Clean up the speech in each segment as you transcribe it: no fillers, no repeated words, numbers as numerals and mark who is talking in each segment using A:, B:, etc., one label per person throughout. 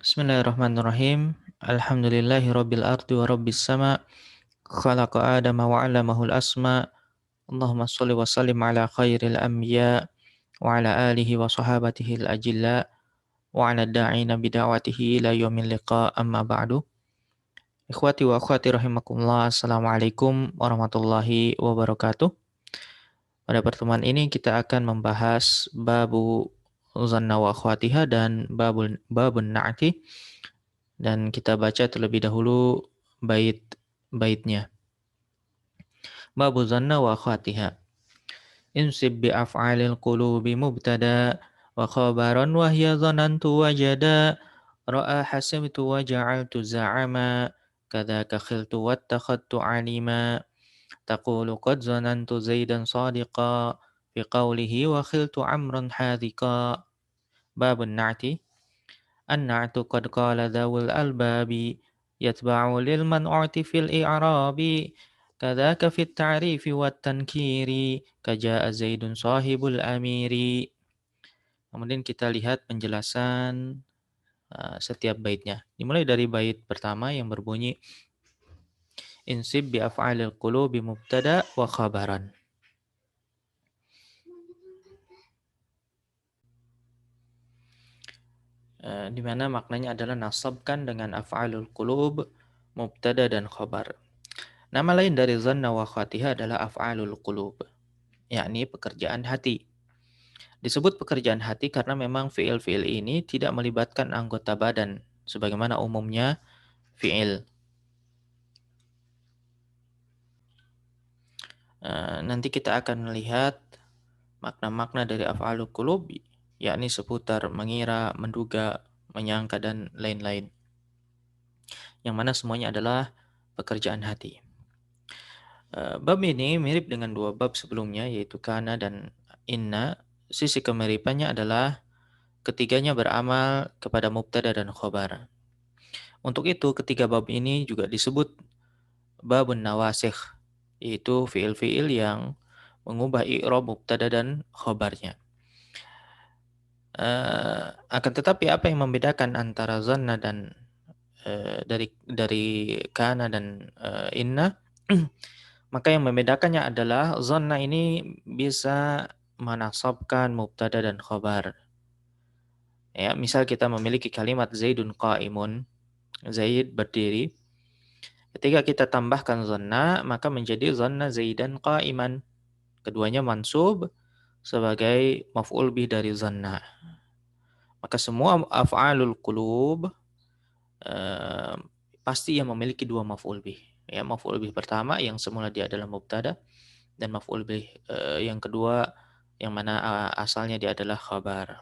A: Bismillahirrahmanirrahim. Alhamdulillahi rabbil ardi wa rabbis sama. Khalaqa adama wa 'allamahul asma. Allahumma shalli wa sallim ala khairil anbiya wa ala alihi wa sahabatihi al-ajilla wa ala da'ina bida'watihi ila yaumil liqa amma ba'du. Ikhwati wa akhwati rahimakumullah. Assalamualaikum warahmatullahi wabarakatuh. Pada pertemuan ini kita akan membahas babu zanna wa akhwatiha dan babun na'ti. Dan kita baca terlebih dahulu bait-baitnya. Babu zanna wa akhwatiha. Insib bi af'alil qulubi mubtada wa khabaran wa hiya zanantu wajada ra'a hasibtu wa ja'altu za'ama kadzaka khiltu wattakhadtu alima taqulu qad zanantu zaidan sadiqa fi qawlihi wa khiltu amran hadhiqa. Babun na'ti. An-na'tu qad qala dhawul albabi yatba'u lil man'uti fil i'rabi kadzaka fit ta'rifi wat tankiri kaja'a zaidun sahibul amiri. Kemudian kita lihat penjelasan setiap baitnya. Dimulai dari bait pertama yang berbunyi insib bi af'alil qulubi mubtada wa khabaran. Di mana maknanya adalah nasabkan dengan af'alul qulub, mubtada dan khabar. Nama lain dari zanna wa khatiha adalah af'alul qulub, yakni pekerjaan hati. Disebut pekerjaan hati karena memang fiil-fiil ini tidak melibatkan anggota badan, sebagaimana umumnya fiil. Nanti kita akan melihat makna-makna dari af'alul qulub, yakni seputar mengira, menduga, menyangka, dan lain-lain. Yang mana semuanya adalah pekerjaan hati. Bab ini mirip dengan dua bab sebelumnya, yaitu kana dan inna. Sisi kemiripannya adalah ketiganya beramal kepada mubtada dan khobar. Untuk itu, ketiga bab ini juga disebut babun nawasikh, yaitu fiil-fiil yang mengubah i'rab mubtada dan khobarnya. Akan tetapi apa yang membedakan antara zanna dan dari kana dan inna? Maka yang membedakannya adalah zanna ini bisa menasabkan mubtada dan khobar. Ya, misal kita memiliki kalimat Zaidun qa'imun, Zaid berdiri. Ketika kita tambahkan zanna, maka menjadi zanna Zaidan qa'iman. Keduanya mansub sebagai maf'ul bih dari zanna. Maka semua af'alul qulub pasti yang memiliki dua maf'ul bih. Ya, maf'ul bih pertama yang semula dia adalah mubtada, dan maf'ul bih yang kedua yang mana asalnya dia adalah khabar.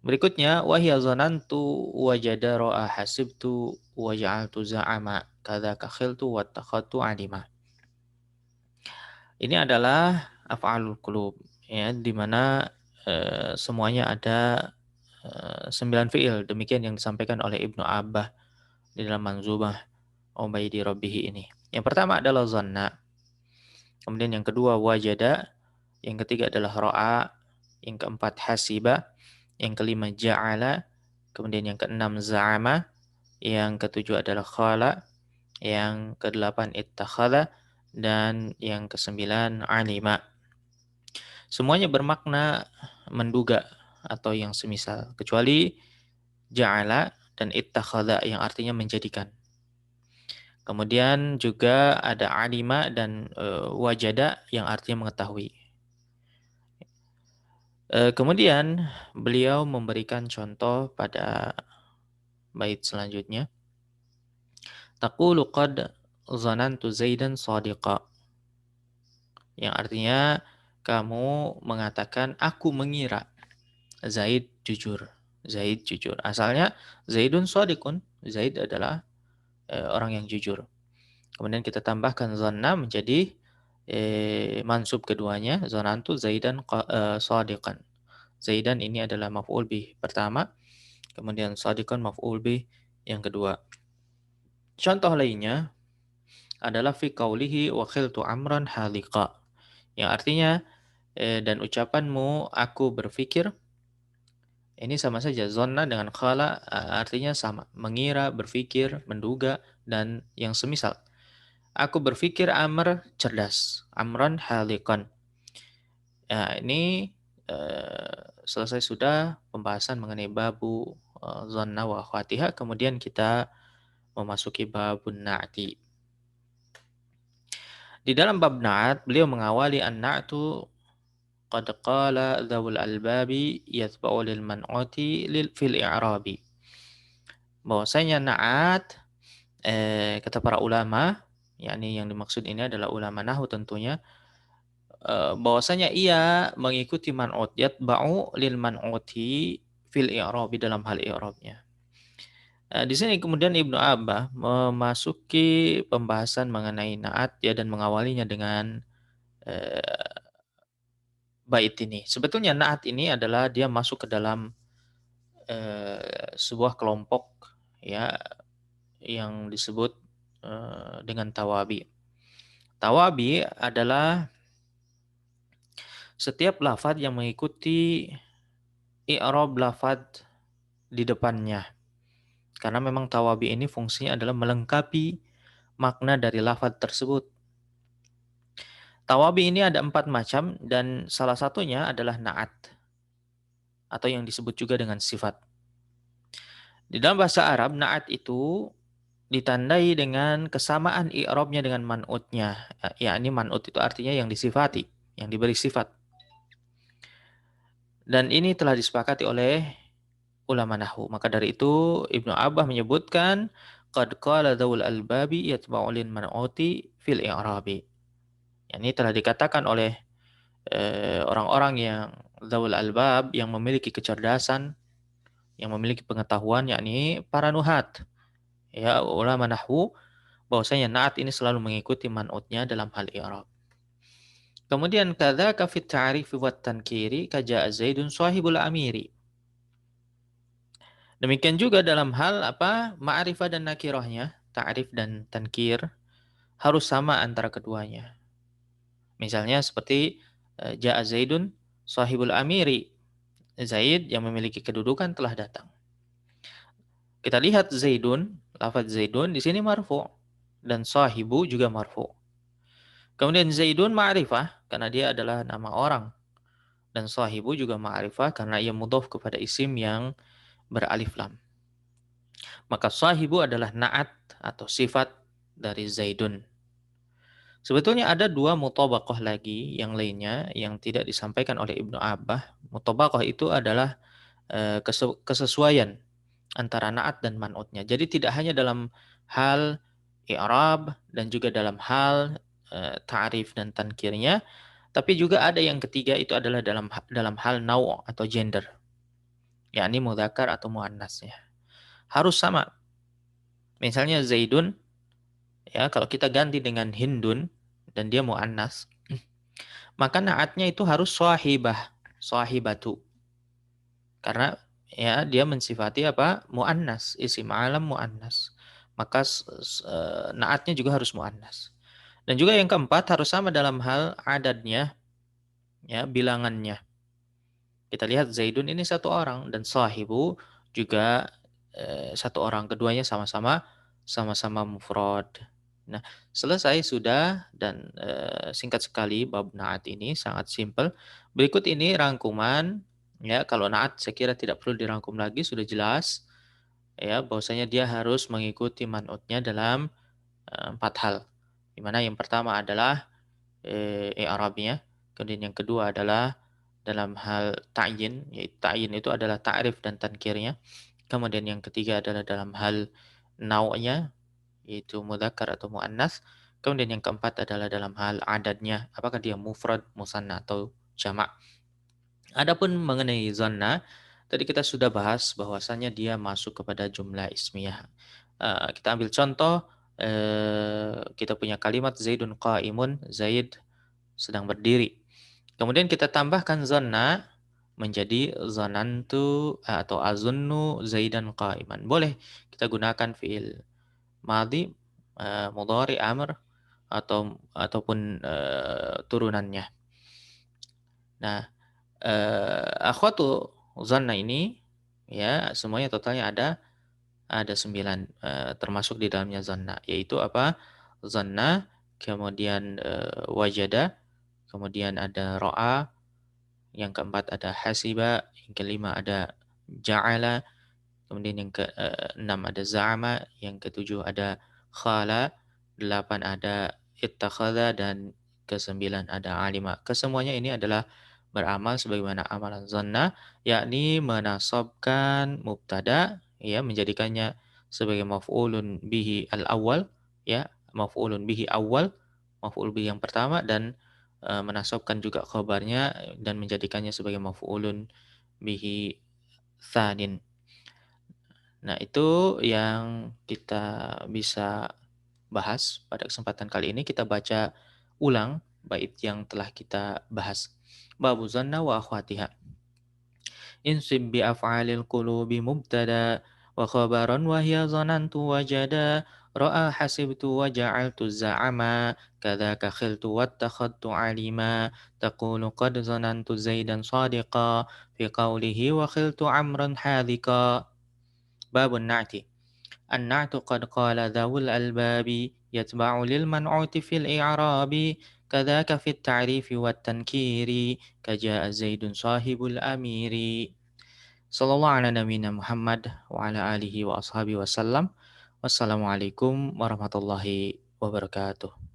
A: Berikutnya wahya zanantu wajada ra'a hasibtu wa ja'altu za'ama kadzaka khiltu wattakhadtu alima. Ini adalah af'alul qulub, ya, di mana semuanya ada 9 fiil. Demikian yang disampaikan oleh Ibnu Abbah di dalam Manzumah Ubaidi Rabbih ini. Yang pertama adalah zanna. Kemudian yang kedua wajada, yang ketiga adalah ra'a, yang keempat hasiba, yang kelima ja'ala, kemudian yang keenam za'ama, yang ketujuh adalah khala, yang kedelapan ittakhadha, dan yang kesembilan alima. Semuanya bermakna menduga atau yang semisal, kecuali ja'ala dan ittakhadha yang artinya menjadikan. Kemudian juga ada alima dan wajada yang artinya mengetahui. Kemudian beliau memberikan contoh pada bait selanjutnya. Taqulu qad zanantu Zaidan sadiqa. Yang artinya kamu mengatakan aku mengira Zaid jujur. Zaid jujur. Asalnya Zaidun sadiqun. Zaid adalah orang yang jujur. Kemudian kita tambahkan zanna menjadi mansub keduanya, zanantu Zaidan sadiqan. Zaidan ini adalah maf'ul bih pertama, kemudian sadiqan maf'ul bih yang kedua. Contoh lainnya adalah fi qaulihi wa khiltu amran haliqa, yang artinya dan ucapanmu aku berpikir Ini sama saja, zonna dengan khala artinya sama, mengira, berpikir, menduga, dan yang semisal. Aku berpikir Amr cerdas, Amran halikon. Ya, ini selesai sudah pembahasan mengenai babu zonna wa akhwatiha, kemudian kita memasuki babun na'ti. Di dalam bab na'at, beliau mengawali an-na'tu qad qala dzawul albabi yathba'u lil man'uti fil i'rabi. Bahwasanya na'at kata para ulama, yakni yang dimaksud ini adalah ulama nahwu tentunya, bahwasanya ia mengikuti man'ut, yatba'u lil man'uti fil i'rabi dalam hal i'rabnya. Di sini kemudian Ibnu Abbah memasuki pembahasan mengenai na'at ya dan mengawalinya dengan eh, bait ini. Sebetulnya na'at ini adalah dia masuk ke dalam sebuah kelompok ya yang disebut dengan tawabi. Tawabi adalah setiap lafadz yang mengikuti i'rab lafadz di depannya. Karena memang tawabi ini fungsinya adalah melengkapi makna dari lafadz tersebut. Tawabi ini ada 4 macam dan salah satunya adalah na'at atau yang disebut juga dengan sifat. Di dalam bahasa Arab, na'at itu ditandai dengan kesamaan i'rabnya dengan man'utnya. Yakni man'ut itu artinya yang disifati, yang diberi sifat. Dan ini telah disepakati oleh ulama nahwu. Maka dari itu Ibnu Abbah menyebutkan qad qala dzawul albabi yatba'u lil man'uti fil i'rabi. Ini telah dikatakan oleh orang-orang yang dzawul albab yang memiliki kecerdasan, yang memiliki pengetahuan, yakni para nuhat, ya ulama nahwu, bahwasanya na'at ini selalu mengikuti man'utnya dalam hal i'rab. Kemudian kadzaka fit ta'rifi wat tankiri kaja'a Zaidun sahibul amiri. Demikian juga dalam hal apa? Ma'rifah dan nakirahnya, ta'rif dan tankir harus sama antara keduanya. Misalnya seperti ja'a Zaidun sahibul amiri. Zaid yang memiliki kedudukan telah datang. Kita lihat Zaidun, lafaz Zaidun di sini marfu dan sahibu juga marfu. Kemudian Zaidun ma'rifah karena dia adalah nama orang dan sahibu juga ma'rifah karena ia mudhaf kepada isim yang beralif lam. Maka sahibu adalah na'at atau sifat dari Zaidun. Sebetulnya ada 2 mutabaqah lagi yang lainnya yang tidak disampaikan oleh Ibnu Abbah. Mutabaqah itu adalah kesesuaian antara na'at dan man'utnya. Jadi tidak hanya dalam hal i'rab dan juga dalam hal ta'rif dan tankirnya, tapi juga ada yang ketiga itu adalah dalam hal nau' atau gender, yakni mudzakkar atau muannasnya. Harus sama. Misalnya Zaidun, ya kalau kita ganti dengan Hindun dan dia muannas, maka naatnya itu harus sahibah, sahibatu. Karena ya dia mensifati apa? Muannas, isim alam muannas. Maka naatnya juga harus muannas. Dan juga yang keempat harus sama dalam hal adadnya, ya, bilangannya. Kita lihat Zaidun ini satu orang dan sahibu juga satu orang. Keduanya sama-sama mufrad. Nah, selesai sudah dan singkat sekali bab naat ini sangat simpel. Berikut ini rangkuman ya, kalau naat saya kira tidak perlu dirangkum lagi, sudah jelas ya bahwasanya dia harus mengikuti man'utnya dalam 4 hal. Di mana yang pertama adalah i'rabnya, kemudian yang kedua adalah dalam hal ta'yin, yaitu ta'yin itu adalah ta'rif dan tankirnya. Kemudian yang ketiga adalah dalam hal nau'nya, yaitu mudzakkar atau muannas. Kemudian yang keempat adalah dalam hal adadnya, apakah dia mufrad, musanna atau jamak. Adapun mengenai zanna, tadi kita sudah bahas bahwasannya dia masuk kepada jumlah ismiyah. Kita ambil contoh, kita punya kalimat Zaidun qa'imun, Zaid sedang berdiri. Kemudian kita tambahkan zanna menjadi zanantu atau azunnu Zaidan qa'iman. Boleh kita gunakan fiil madhi, mudhari, amr ataupun turunannya. Nah, akhwatu zanna ini ya, semuanya totalnya ada 9, termasuk di dalamnya zanna, yaitu apa? Zanna, kemudian, wajada, kemudian ada ra'a, yang keempat ada hasiba, yang kelima ada ja'ala, kemudian yang ke-6 ada za'ama, yang ketujuh ada khala, 8 ada ittakhadha, dan ke-9 ada alima. Kesemuanya ini adalah beramal sebagaimana amalan zanna, yakni menasabkan mubtada, ya, menjadikannya sebagai maf'ulun bihi al-awwal, ya, maf'ulun bihi awal, maf'ul bihi yang pertama, dan menasabkan juga khabarnya dan menjadikannya sebagai maf'ulun bihi tsanin. Nah, itu yang kita bisa bahas pada kesempatan kali ini. Kita baca ulang bait yang telah kita bahas. Babu zanna wa akhwatiha. Insib bi af'alil qulubi mubtada wa khabaran wa hiya zanantu wajada ra'a hasibtu wa ja'altu za'ama kadzaka khiltu wattakhadtu alima taqulu qad zanantu zaidan sadiqa fi qawlihi wa khiltu amran hadhiqa. Babun na'ti. النعت قد قال ذو الألباب يتبع للمنعوت في الإعراب كذاك في التعريف والتنكير كجاء زيد صاحب الأمير. صلى الله على نبينا محمد وعلى آله وأصحابه وسلم. Wassalamualaikum warahmatullahi wabarakatuh.